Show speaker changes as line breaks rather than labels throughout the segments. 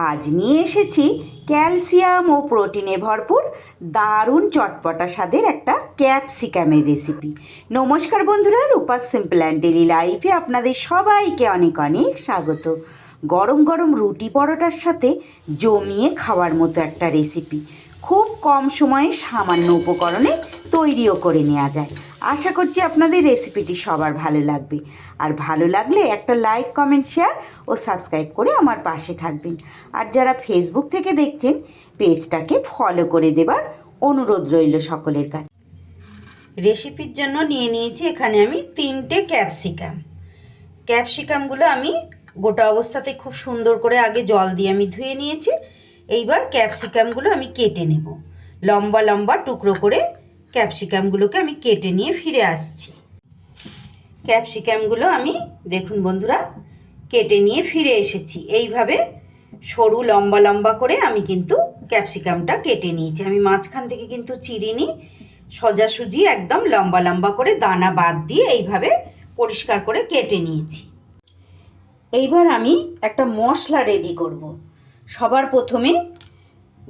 আজ নিয়ে এসেছি ক্যালসিয়াম ও প্রোটিনে ভরপুর দারুণ চটপটা স্বাদের একটা ক্যাপসিকামের রেসিপি। নমস্কার বন্ধুরা, রূপাস সিম্পল অ্যান্ড ডেলি লাইফে আপনাদের সবাইকে অনেক অনেক স্বাগত। গরম গরম রুটি পরোটার সাথে জমিয়ে খাওয়ার মতো একটা রেসিপি, খুব কম সময়ে সামান্য উপকরণে তৈরিও করে নেওয়া যায়। আশা করছি আপনাদের রেসিপিটি সবার ভালো লাগবে, আর ভালো লাগলে একটা লাইক, কমেন্ট, শেয়ার ও সাবস্ক্রাইব করে আমার পাশে থাকবেন। আর যারা ফেসবুক থেকে দেখছেন, পেজটাকে ফলো করে দেবার অনুরোধ রইল সকলের কাছে। রেসিপির জন্য নিয়ে নিয়েছি এখানে আমি 3টে ক্যাপসিকামগুলো আমি গোটা অবস্থাতে খুব সুন্দর করে আগে জল দিয়ে আমি ধুয়ে নিয়েছি। এইবার ক্যাপসিকামগুলো আমি কেটে নেব। লম্বা লম্বা টুকরো করে ক্যাপসিকামগুলোকে আমি কেটে নিয়ে ফিরে আসছি। ক্যাপসিকামগুলো আমি দেখুন বন্ধুরা কেটে নিয়ে ফিরে এসেছি। এইভাবে সরু লম্বা লম্বা করে আমি কিন্তু ক্যাপসিকামটা কেটে নিয়েছি। আমি মাঝখান থেকে কিন্তু চিরিনি, সোজাসুজি একদম লম্বা লম্বা করে দানা বাদ দিয়ে এইভাবে পরিষ্কার করে কেটে নিয়েছি। এইবার আমি একটা মশলা রেডি করব। সবার প্রথমে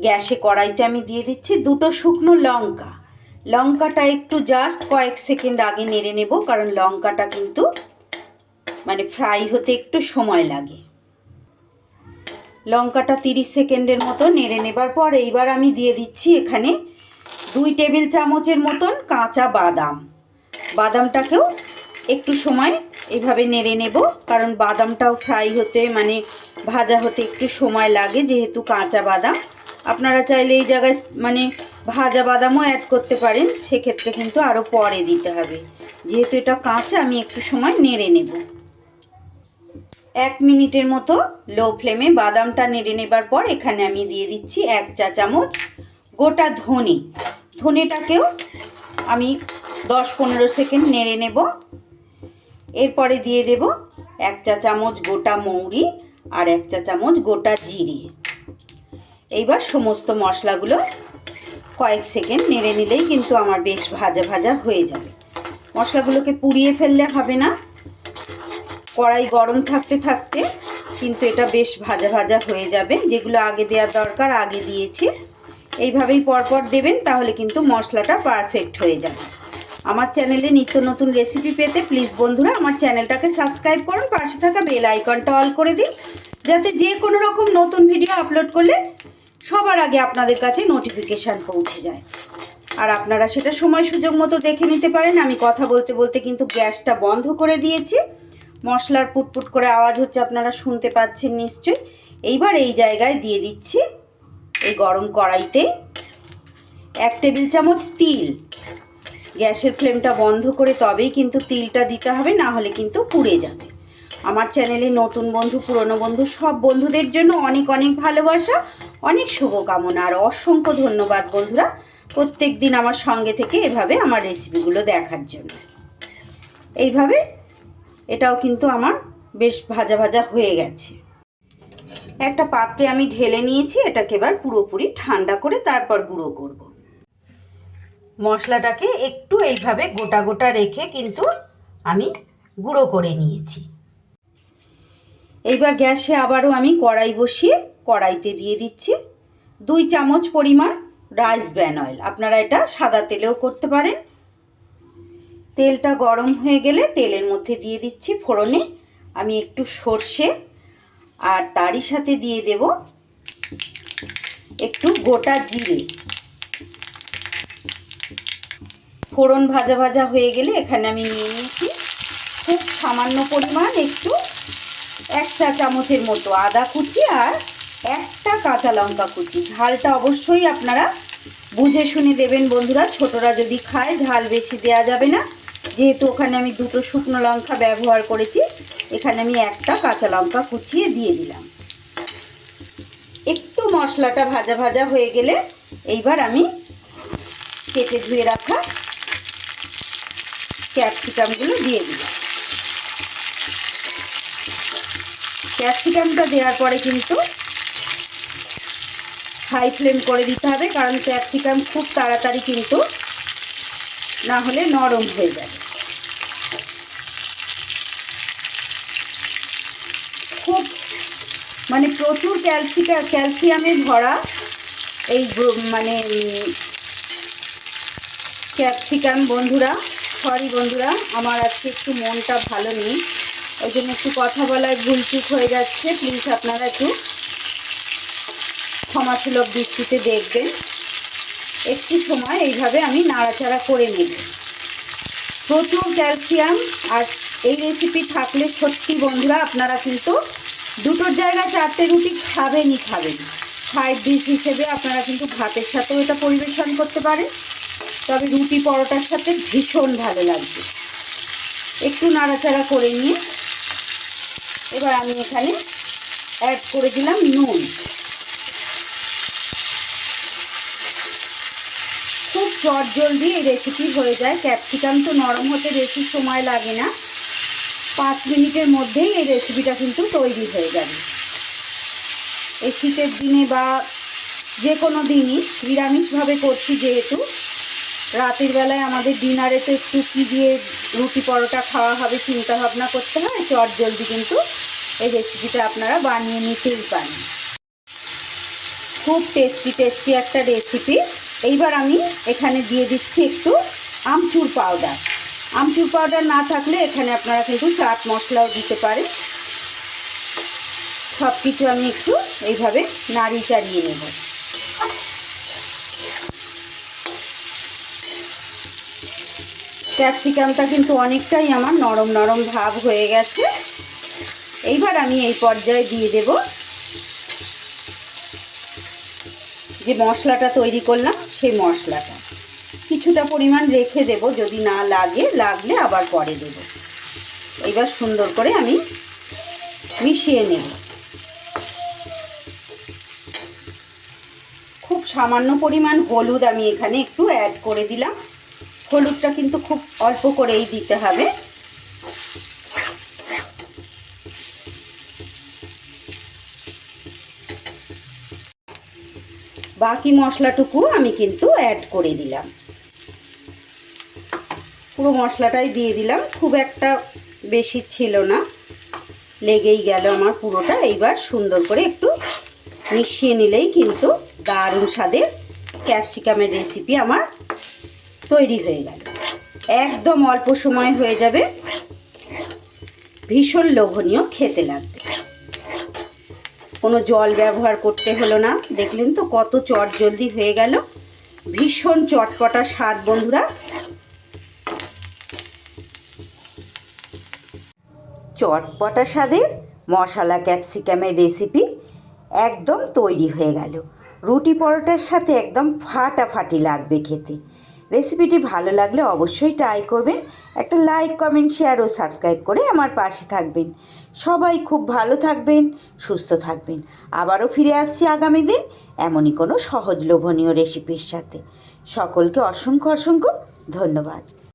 গ্যাসে কড়াইতে আমি দিয়ে দিচ্ছি 2টো শুকনো লঙ্কা। লঙ্কাটা একটু জাস্ট কয়েক সেকেন্ড আগে নেড়ে নেব, কারণ লঙ্কাটা কিন্তু ফ্রাই হতে একটু সময় লাগে। লঙ্কাটা 30 সেকেন্ডের মতো নেড়ে নেবার পর এইবার আমি দিয়ে দিচ্ছি এখানে 2 টেবিল চামচের মতন কাঁচা বাদাম। বাদামটাকেও একটু সময় এইভাবে নেড়ে নেব, কারণ বাদামটাও ফ্রাই হতে ভাজা হতে একটু সময় লাগে, যেহেতু কাঁচা বাদাম। আপনারা চাইলে এই জায়গায় ভাজা বাদামও অ্যাড করতে পারেন, সেক্ষেত্রে কিন্তু আরও পরে দিতে হবে। যেহেতু এটা কাঁচা, আমি একটু সময় নেড়ে নেব। 1 মিনিটের মতো লো ফ্লেমে বাদামটা নেড়ে নেবার পর এখানে আমি দিয়ে দিচ্ছি 1 চা চামচ গোটা ধনেটাকেও আমি 10-15 সেকেন্ড নেড়ে নেব। এরপরে দিয়ে দেব 1 চা চামচ গোটা মৌরি আর 1 চা চামচ গোটা জিরে। এইবার সমস্ত মশলাগুলো কয়েক সেকেন্ড নেড়ে নিলেই কিন্তু আমার বেশ ভাজা ভাজা হয়ে যাবে। মশলাগুলোকে পুড়িয়ে ফেললে হবে না, কড়াই গরম থাকতে থাকতে কিন্তু এটা বেশ ভাজা ভাজা হয়ে যাবে। যেগুলো আগে দেওয়ার দরকার আগে দিয়েছি। এইভাবেই পরপর দেবেন, তাহলে কিন্তু মশলাটা পারফেক্ট হয়ে যাবে। আমার চ্যানেলে নিত্য নতুন রেসিপি পেতে প্লিজ বন্ধুরা আমার চ্যানেলটাকে সাবস্ক্রাইব করুন, পাশে থাকা বেল আইকনটা অল করে দিন, যাতে যে কোনো রকম নতুন ভিডিও আপলোড করলে সবার আগে আপনাদের কাছে নোটিফিকেশান পৌঁছে যায়, আর আপনারা সেটা সময় সুযোগ মতো দেখে নিতে পারেন। আমি কথা বলতে বলতে কিন্তু গ্যাসটা বন্ধ করে দিয়েছি। মশলার পুটপুট করে আওয়াজ হচ্ছে, আপনারা শুনতে পাচ্ছেন নিশ্চয়ই। এইবার এই জায়গায় দিয়ে দিচ্ছি এই গরম কড়াইতে 1 টেবিল চামচ তিল। গ্যাসের ফ্লেমটা বন্ধ করে তবেই কিন্তু তিলটা দিতে হবে, না হলে কিন্তু পুড়ে যাবে। আমার চ্যানেলে নতুন বন্ধু, পুরনো বন্ধু, সব বন্ধুদের জন্য অনেক অনেক ভালোবাসা, অনেক শুভকামনা, আর অসংখ্য ধন্যবাদ বন্ধুরা প্রত্যেক দিন আমার সঙ্গে থেকে এভাবে আমার রেসিপিগুলো দেখার জন্য। এইভাবে এটাও কিন্তু আমার বেশ ভাজা ভাজা হয়ে গেছে। একটা পাত্রে আমি ঢেলে নিয়েছি। এটাকে এবার পুরোপুরি ঠান্ডা করে তারপর গুঁড়ো করব। মশলাটাকে একটু এইভাবে গোটা গোটা রেখে কিন্তু আমি গুঁড়ো করে নিয়েছি। এইবার গ্যাসে আবারও আমি কড়াই বসিয়ে কড়াইতে দিয়ে দিচ্ছি 2 চামচ পরিমাণ রাইস ব্র্যান অয়েল। আপনারা এটা সাদা তেলেও করতে পারেন। তেলটা গরম হয়ে গেলে তেলের মধ্যে দিয়ে দিচ্ছি ফোড়নে আমি একটু সর্ষে, আর তারই সাথে দিয়ে দেব একটু গোটা জিরে। ফোড়ন ভাজা ভাজা হয়ে গেলে এখানে আমি নিয়ে নিয়েছি খুব সামান্য পরিমাণ একটু 1 চা চামচের মতো আদা কুচি আর 1টা কাঁচা লঙ্কা কুচি। ঝালটা অবশ্যই আপনারা বুঝে শুনে দেবেন বন্ধুরা, ছোটরা যদি খায় ঝাল বেশি দেওয়া যাবে না। যেহেতু ওখানে আমি 2টো শুকনো লঙ্কা ব্যবহার করেছি, এখানে আমি 1টা কাঁচা লঙ্কা কুচিয়ে দিয়ে দিলাম। একটু মশলাটা ভাজা ভাজা হয়ে গেলে এইবার আমি কেটে ধুয়ে রাখা ক্যাপসিকামগুলো দিয়ে দিলাম। ক্যাপসিকামটা দেওয়ার পরে কিন্তু হাই ফ্লেম করে দিতে হবে, কারণ ক্যাপসিকাম খুব তাড়াতাড়ি কিন্তু না হলে নরম হয়ে যাবে। খুব মানে প্রচুর ক্যালসিয়ামে ভরা এই মানে ক্যাপসিকাম বন্ধুরা। সরি বন্ধুরা, আমার আজকে একটু মনটা ভালো নেই, ওই জন্য একটু কথা বলায় ভুলচুক হয়ে যাচ্ছে। প্লিজ আপনারা একটু ক্ষমাসুলভ দৃষ্টিতে দেখবেন। একটু সময় এইভাবে আমি নাড়াচাড়া করে নেব। প্রচুর ক্যালসিয়াম, আর এই রেসিপি থাকলে সত্যি বন্ধুরা আপনারা কিন্তু দুটোর জায়গায় 4টে রুটি খাবেনই খাবেন। সাইড ডিশ হিসেবে আপনারা কিন্তু ভাতের সাথেও এটা পরিবেশন করতে পারেন, তবে রুটি পরোটার সাথে ভীষণ ভালো লাগবে। একটু নাড়াচাড়া করে নিয়ে এবার আমি এখানে অ্যাড করে দিলাম নুন। খুব চটজলদি এই রেসিপি হয়ে যায়। ক্যাপসিকাম তো নরম হতে বেশি সময় লাগে না, 5 মিনিটের মধ্যেই এই রেসিপিটা কিন্তু তৈরি হয়ে যাবে। এই শীতের দিনে বা যে কোনো দিনই নিরামিষভাবে করছি, যেহেতু রাতের বেলায় আমাদের ডিনারে তো একটু কী দিয়ে রুটি পরোটা খাওয়া হবে চিন্তা ভাবনা করতে হয়, চটজলদি কিন্তু এই রেসিপিটা আপনারা বানিয়ে নিতেই পারেন। খুব টেস্টি একটা রেসিপি। এইবার আমি এখানে দিয়ে দিচ্ছি একটু আমচুর পাউডার। আমচুর পাউডার না থাকলে এখানে আপনারা কিন্তু চাট মশলাও দিতে পারেন। সব কিছু আমি একটু এইভাবে নাড়িয়ে চাড়িয়ে নেব। ক্যাপসিকামটা কিন্তু অনেকটাই আমার নরম নরম ভাব হয়ে গেছে। এইবার আমি এই পর্যায়ে দিয়ে দেব যে মশলাটা তৈরি করলাম, সেই মশলাটা কিছুটা পরিমাণ রেখে দেব, যদি না লাগলে আবার পরে দেব। এইবার সুন্দর করে আমি মিশিয়ে নেব। খুব সামান্য পরিমাণ হলুদ আমি এখানে একটু অ্যাড করে দিলাম। হলুদটা কিন্তু খুব অল্প করেই দিতে হবে। বাকি মশলাটুকু আমি কিন্তু অ্যাড করে দিলাম। পুরো মশলাটাই দিয়ে দিলাম, খুব একটা বেশি ছিল না, লেগেই গেল আমার পুরোটা। এইবার সুন্দর করে একটু মিশিয়ে নিলেই কিন্তু দারুণ স্বাদের ক্যাপসিকামের রেসিপি আমার তৈরি হয়ে গেল। একদম অল্প সময় হয়ে যাবে, ভীষণ লোভনীয় খেতে লাগবে। কোনো জল ব্যবহার করতে হলো না। দেখলেন তো কত চটজলদি হয়ে গেল। ভীষণ চটপটা স্বাদ বন্ধুরা। চটপটা স্বাদের মশলা ক্যাপসিকামের রেসিপি একদম তৈরি হয়ে গেল। রুটি পরোটার সাথে একদম ফাটাফাটি লাগবে খেতে। রেসিপিটি ভালো লাগলে অবশ্যই ট্রাই করবেন। একটা লাইক, কমেন্ট, শেয়ার ও সাবস্ক্রাইব করে আমার পাশে থাকবেন। সবাই খুব ভালো থাকবেন, সুস্থ থাকবেন। আবারও ফিরে আসছি আগামী দিন এমনই কোনো সহজ লোভনীয় রেসিপির সাথে। সকলকে অসংখ্য ধন্যবাদ।